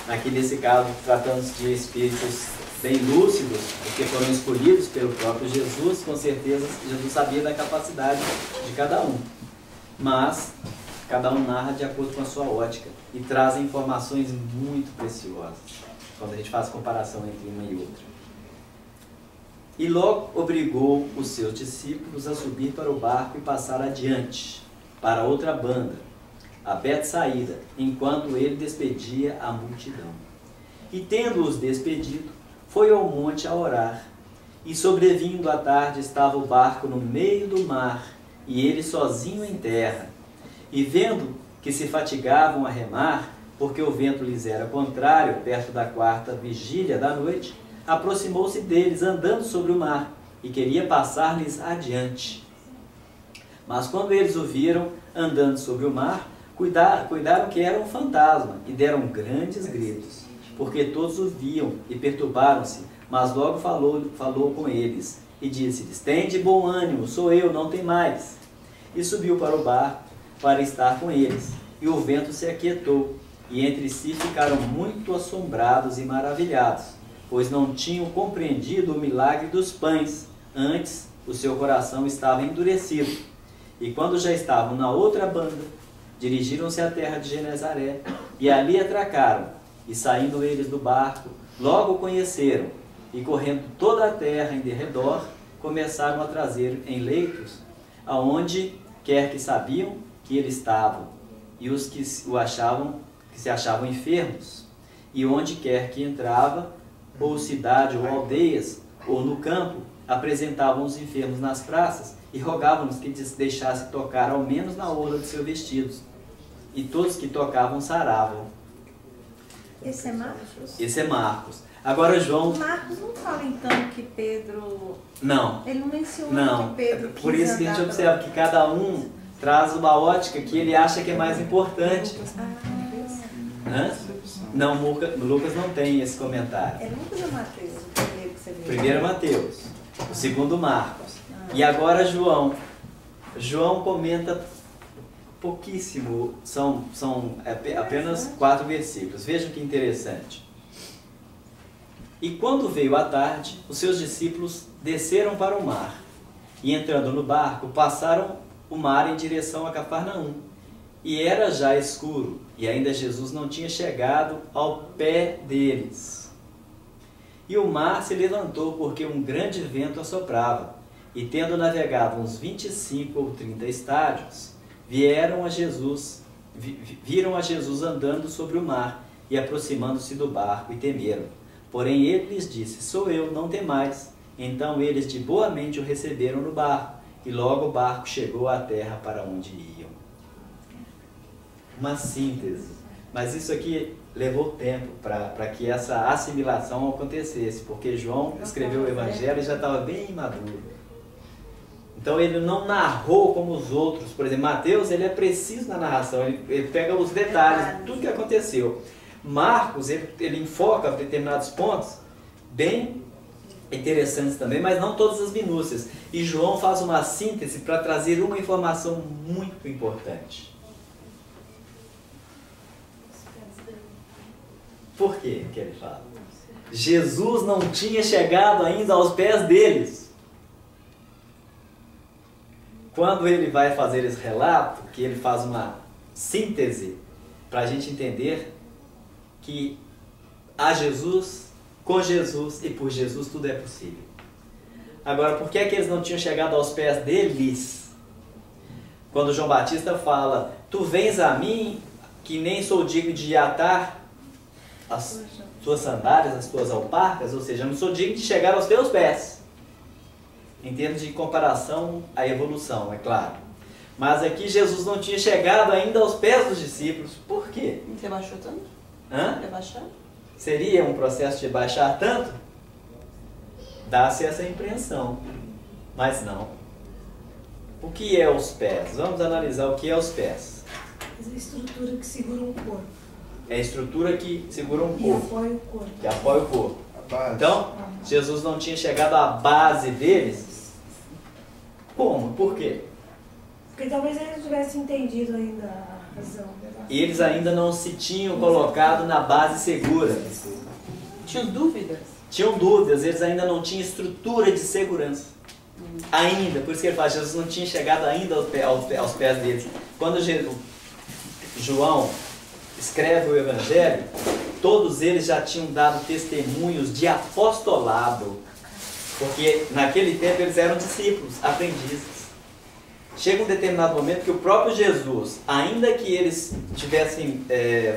aqui nesse caso tratando-se de espíritos bem lúcidos, porque foram escolhidos pelo próprio Jesus, com certeza Jesus sabia da capacidade de cada um. Mas cada um narra de acordo com a sua ótica e traz informações muito preciosas, quando a gente faz comparação entre uma e outra. E logo obrigou os seus discípulos a subir para o barco e passar adiante, para outra banda, a Betsaída, enquanto ele despedia a multidão. E tendo-os despedido, foi ao monte a orar. E sobrevindo à tarde estava o barco no meio do mar, e ele sozinho em terra. E vendo que se fatigavam a remar, porque o vento lhes era contrário, perto da quarta vigília da noite, aproximou-se deles, andando sobre o mar, e queria passar-lhes adiante. Mas quando eles o viram andando sobre o mar, cuidaram que era um fantasma, e deram grandes gritos, porque todos o viam e perturbaram-se. Mas logo falou com eles, e disse-lhes: tende bom ânimo, sou eu, não tem mais. E subiu para o barco, para estar com eles. E o vento se aquietou, e entre si ficaram muito assombrados e maravilhados, pois não tinham compreendido o milagre dos pães, antes o seu coração estava endurecido. E quando já estavam na outra banda, dirigiram-se à terra de Genezaré, e ali atracaram, e saindo eles do barco, logo o conheceram, e correndo toda a terra em derredor, começaram a trazer em leitos, aonde quer que sabiam que ele estava, e os que se achavam enfermos, e onde quer que entrava, ou cidade, ou aldeias, ou no campo, apresentavam os enfermos nas praças, e rogavam-nos que deixasse tocar ao menos na orla de seus vestidos. E todos que tocavam saravam. Esse é Marcos? Esse é Marcos. Agora João... Marcos não fala então que Pedro... Não. Ele não menciona que Pedro... Por isso que a gente observa que cada um traz uma ótica que ele acha que é mais importante. Hã? Não, Lucas não tem esse comentário. É Lucas ou Mateus? O primeiro que você viu? Primeiro Mateus, o segundo Marcos. E agora João. João comenta pouquíssimo, são apenas 4 versículos. Vejam que interessante. E quando veio a tarde, os seus discípulos desceram para o mar, e entrando no barco, passaram o mar em direção a Cafarnaum. E era já escuro, e ainda Jesus não tinha chegado ao pé deles. E o mar se levantou, porque um grande vento assoprava, e tendo navegado uns 25 ou 30 estádios, viram a Jesus andando sobre o mar, e aproximando-se do barco, e temeram. Porém ele lhes disse: sou eu, não temais. Então eles de boa mente o receberam no barco, e logo o barco chegou à terra para onde iam. Uma síntese. Mas isso aqui levou tempo para que essa assimilação acontecesse, porque João escreveu o Evangelho e já estava bem maduro. Então ele não narrou como os outros. Por exemplo, Mateus, ele é preciso na narração, ele pega os detalhes, tudo que aconteceu. Marcos, ele enfoca determinados pontos bem interessantes também, mas não todas as minúcias. E João faz uma síntese para trazer uma informação muito importante. Por quê que ele fala? Jesus não tinha chegado ainda aos pés deles. Quando ele vai fazer esse relato, que ele faz uma síntese para a gente entender que a Jesus, com Jesus e por Jesus tudo é possível. Agora, por que é que eles não tinham chegado aos pés deles? Quando João Batista fala: tu vens a mim, que nem sou digno de atar as tuas sandálias, as tuas alparcas, ou seja, eu não sou digno de chegar aos teus pés. Em termos de comparação à evolução, é claro. Mas aqui Jesus não tinha chegado ainda aos pés dos discípulos. Por quê? Você baixou tanto? Hã? Baixar? Seria um processo de baixar tanto? Dá-se essa impressão. Mas não. O que é os pés? Vamos analisar o que é os pés. É a estrutura que segura o corpo. É a estrutura que segura um E corpo. apoia o corpo. Que apoia o corpo. Então, Jesus não tinha chegado à base deles. Como? Por quê? Porque talvez ele não tivesse entendido ainda eles ainda não se tinham colocado na base segura. Tinham dúvidas? Tinham dúvidas, eles ainda não tinham estrutura de segurança. Ainda, por isso que ele fala, Jesus não tinha chegado ainda aos pés deles. Quando João escreve o Evangelho, todos eles já tinham dado testemunhos de apostolado, porque naquele tempo eles eram discípulos, aprendizes. Chega um determinado momento que o próprio Jesus, ainda que eles tivessem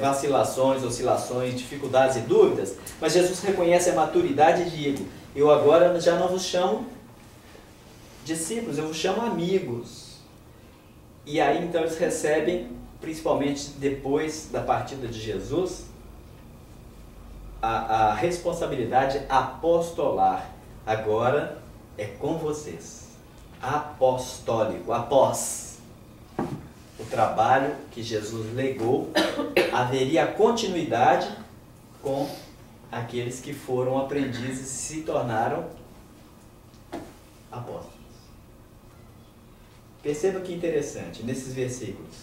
vacilações, oscilações, dificuldades e dúvidas, mas Jesus reconhece a maturidade e diz: eu agora já não vos chamo discípulos, eu vos chamo amigos. E aí então eles recebem, principalmente depois da partida de Jesus, a responsabilidade apostolar. Agora é com vocês. Apostólico, após o trabalho que Jesus legou, haveria continuidade com aqueles que foram aprendizes e se tornaram apóstolos. Perceba que interessante, nesses versículos.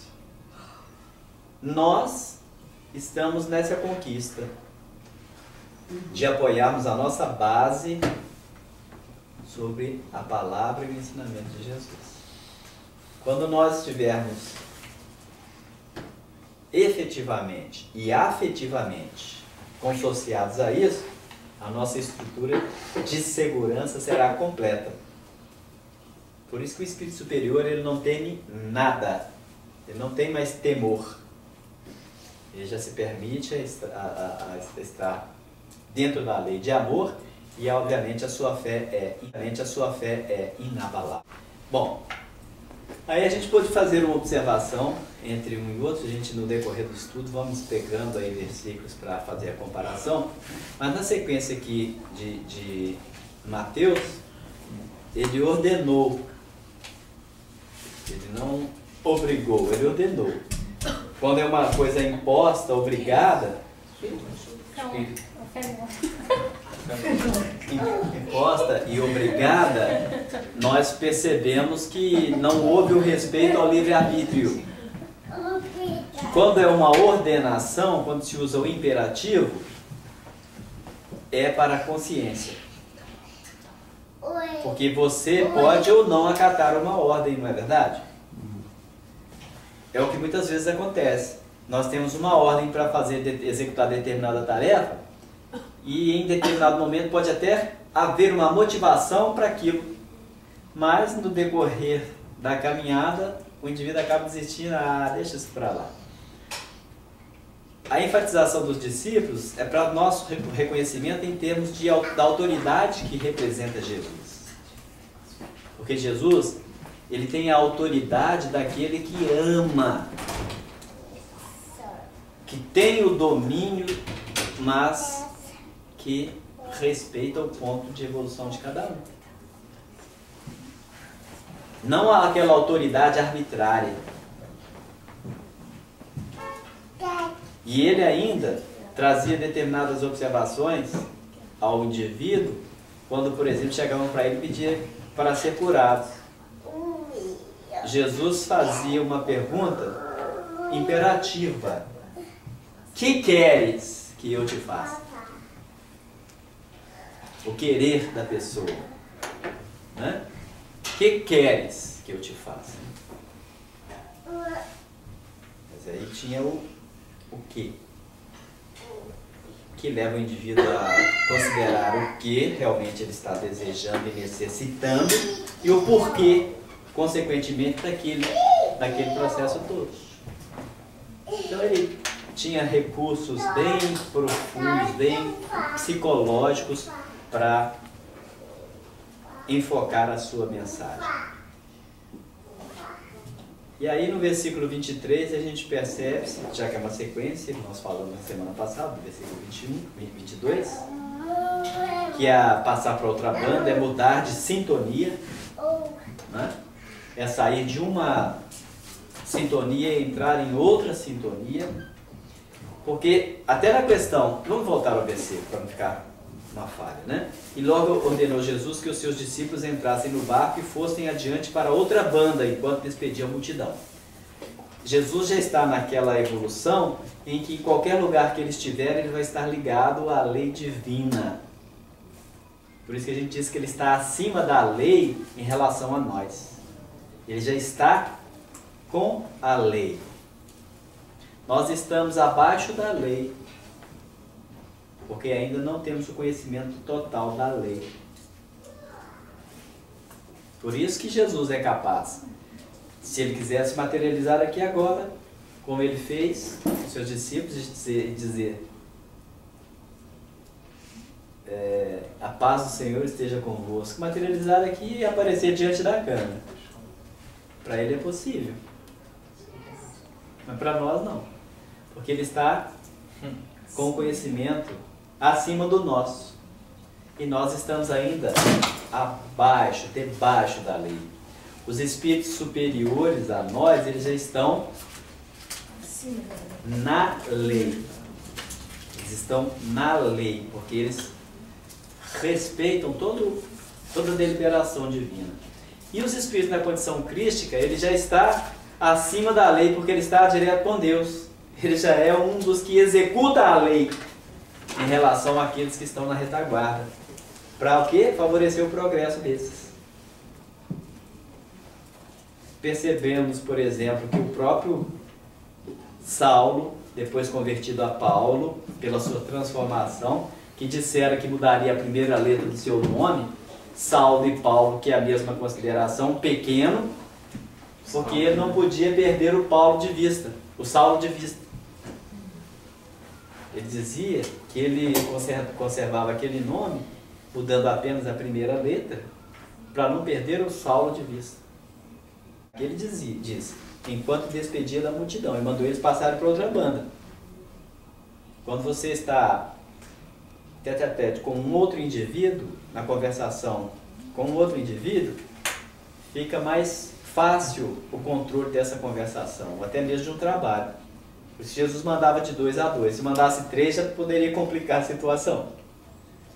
Nós estamos nessa conquista de apoiarmos a nossa base sobre a palavra e o ensinamento de Jesus. Quando nós estivermos efetivamente e afetivamente consociados a isso, a nossa estrutura de segurança será completa. Por isso que o Espírito Superior, ele não teme nada, ele não tem mais temor. Ele já se permite a estar dentro da lei de amor e, obviamente, a sua fé é inabalável. Bom, aí a gente pode fazer uma observação entre um e outro. A gente, no decorrer do estudo, vamos pegando aí versículos para fazer a comparação, mas na sequência aqui de Mateus, ele ordenou, ele não obrigou, ele ordenou. Quando é uma coisa imposta, obrigada, imposta e obrigada, nós percebemos que não houve o respeito ao livre-arbítrio. Quando é uma ordenação, quando se usa o imperativo, é para a consciência. Porque você pode ou não acatar uma ordem, não é verdade? É o que muitas vezes acontece. Nós temos uma ordem para executar determinada tarefa e em determinado momento pode até haver uma motivação para aquilo. Mas no decorrer da caminhada, o indivíduo acaba desistindo, deixa isso para lá. A enfatização dos discípulos é para nosso reconhecimento em termos da autoridade que representa Jesus. Porque Jesus, ele tem a autoridade daquele que ama, que tem o domínio, mas que respeita o ponto de evolução de cada um. Não há aquela autoridade arbitrária. E ele ainda trazia determinadas observações ao indivíduo, quando, por exemplo, chegavam para ele e pediam para ser curado. Jesus fazia uma pergunta imperativa: que queres que eu te faça? O querer da pessoa, né? Que queres que eu te faça? Mas aí tinha o que? Que leva o indivíduo a considerar o que realmente ele está desejando e necessitando e o porquê, consequentemente, daquele processo todo. Então ele tinha recursos bem profundos, bem psicológicos para enfocar a sua mensagem. E aí no versículo 23 a gente percebe, já que é uma sequência, que nós falamos na semana passada, do versículo 21, 22, que é passar para outra banda, é mudar de sintonia, né? É sair de uma sintonia e entrar em outra sintonia, porque até na questão, vamos voltar ao versículo para não ficar uma falha, né? E logo ordenou Jesus que os seus discípulos entrassem no barco e fossem adiante para outra banda, enquanto despediam a multidão. Jesus já está naquela evolução em que em qualquer lugar que ele estiver, ele vai estar ligado à lei divina. Por isso que a gente diz que ele está acima da lei em relação a nós. Ele já está com a lei. Nós estamos abaixo da lei, porque ainda não temos o conhecimento total da lei. Por isso que Jesus é capaz, se ele quisesse materializar aqui agora, como ele fez com seus discípulos, de dizer a paz do Senhor esteja convosco, materializar aqui e aparecer diante da câmera. Para ele é possível, mas para nós não, porque ele está com conhecimento acima do nosso, e nós estamos ainda abaixo, debaixo da lei. Os espíritos superiores a nós, eles já estão na lei. Eles estão na lei, porque eles respeitam toda a deliberação divina. E os espíritos na condição crística, ele já está acima da lei, porque ele está direto com Deus. Ele já é um dos que executa a lei em relação àqueles que estão na retaguarda. Para o quê? Favorecer o progresso desses. Percebemos, por exemplo, que o próprio Saulo, depois convertido a Paulo, pela sua transformação, que disseram que mudaria a primeira letra do seu nome, Saulo e Paulo, que é a mesma consideração, pequeno, porque ele não podia perder o Paulo de vista, o Saulo de vista. Ele dizia que ele conservava aquele nome, mudando apenas a primeira letra, para não perder o Saulo de vista. Ele diz, enquanto despedia da multidão, e mandou eles passarem para outra banda. Quando você está tete a tete com um outro indivíduo, na conversação com um outro indivíduo, fica mais fácil o controle dessa conversação, ou até mesmo de um trabalho. Por isso Jesus mandava de 2 a 2. Se mandasse 3, já poderia complicar a situação.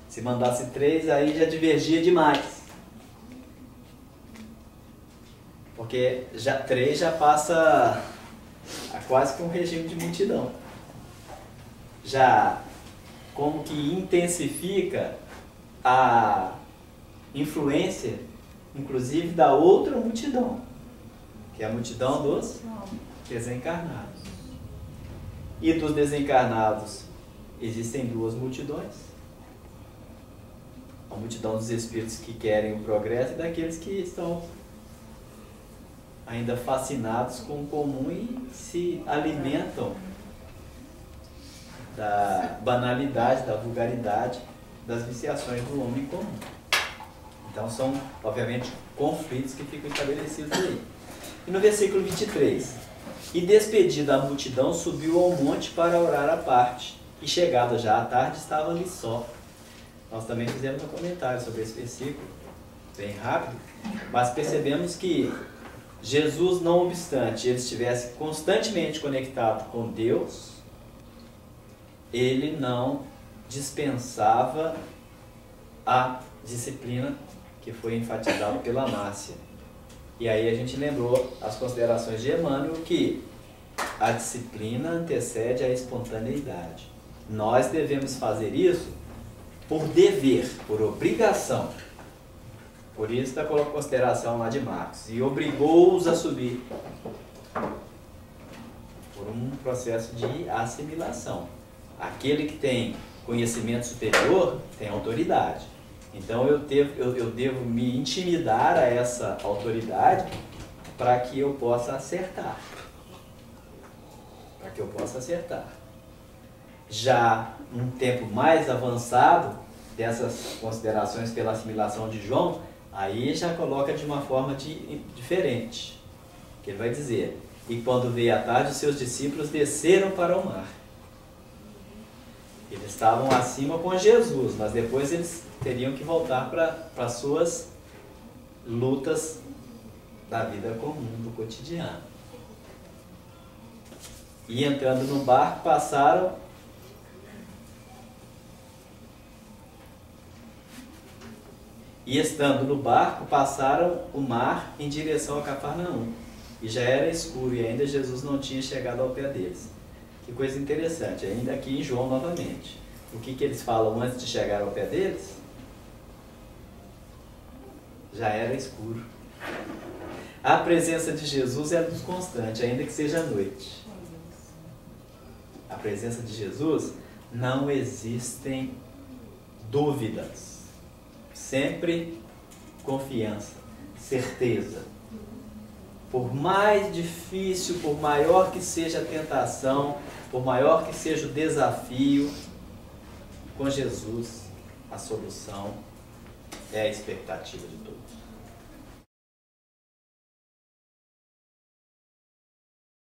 Se mandasse 3, aí já divergia demais. Porque 3 já passa a quase que um regime de multidão. Já como que intensifica a influência, inclusive, da outra multidão, que é a multidão dos desencarnados. E dos desencarnados existem 2 multidões. A multidão dos espíritos que querem o progresso e daqueles que estão ainda fascinados com o comum e se alimentam da banalidade, da vulgaridade, das viciações do homem comum. Então são, obviamente, conflitos que ficam estabelecidos aí. E no versículo 23, e despedida a multidão, subiu ao monte para orar à parte, e chegado já à tarde, estava ali só. Nós também fizemos um comentário sobre esse versículo, bem rápido, mas percebemos que Jesus, não obstante ele estivesse constantemente conectado com Deus, ele não dispensava a disciplina que foi enfatizada pela Márcia. E aí a gente lembrou as considerações de Emmanuel, que a disciplina antecede a espontaneidade. Nós devemos fazer isso por dever, por obrigação. Por isso está com a consideração lá de Marcos. E obrigou-os a subir por um processo de assimilação. Aquele que tem conhecimento superior tem autoridade. Então eu devo me intimidar a essa autoridade para que eu possa acertar. Para que eu possa acertar. Já num tempo mais avançado dessas considerações pela assimilação de João, aí já coloca de uma forma diferente. Que ele vai dizer, e quando veio a tarde, os seus discípulos desceram para o mar. Eles estavam acima com Jesus, mas depois eles teriam que voltar para as suas lutas da vida comum, do cotidiano. E entrando no barco, passaram e estando no barco, passaram o mar em direção a Cafarnaum. e já era escuro e ainda Jesus não tinha chegado ao pé deles. Que coisa interessante, ainda aqui em João novamente. O que eles falam antes de chegar ao pé deles? Já era escuro. A presença de Jesus é luz constante, ainda que seja noite. A presença de Jesus, não existem dúvidas. Sempre confiança, certeza. Por mais difícil, por maior que seja a tentação, por maior que seja o desafio, com Jesus a solução é a expectativa de todos.